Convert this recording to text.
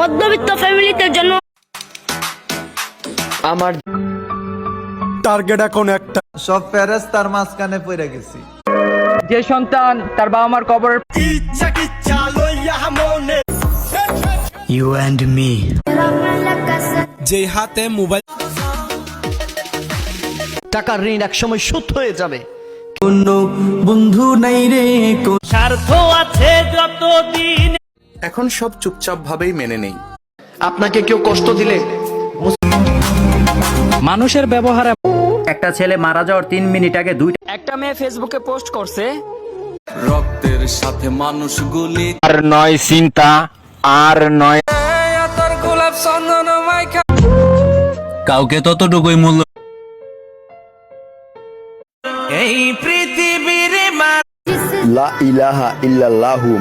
মধ্যবিত্ত ফ্যামিলিতে জন্ম। আমার টার্গেট এখন একটা, সব প্যারেস তার মাঝখানে পড়ে গেছি। যে সন্তান তার বাবা মার কবরের You and me. যে হাতে মোবাইল, টাকার ঋণ একসময় শোধ হয়ে যাবে। কোনো বন্ধু নাই রে, এখন সব চুপচাপ ভাবেই মেনে নেই। আপনাকে কেউ কষ্ট দিলে মানুষের ব্যবহারে একটা ছেলে মারা যাওয়ার 3 মিনিট আগে একটা মেয়ে ফেসবুকে পোস্ট করছে রক্তের সাথে মানুষগুলি আর নয় চিন্তা, আর নয় কাউকে ততটুকুই মূল্য লা ইলাহা ইল্লাল্লাহু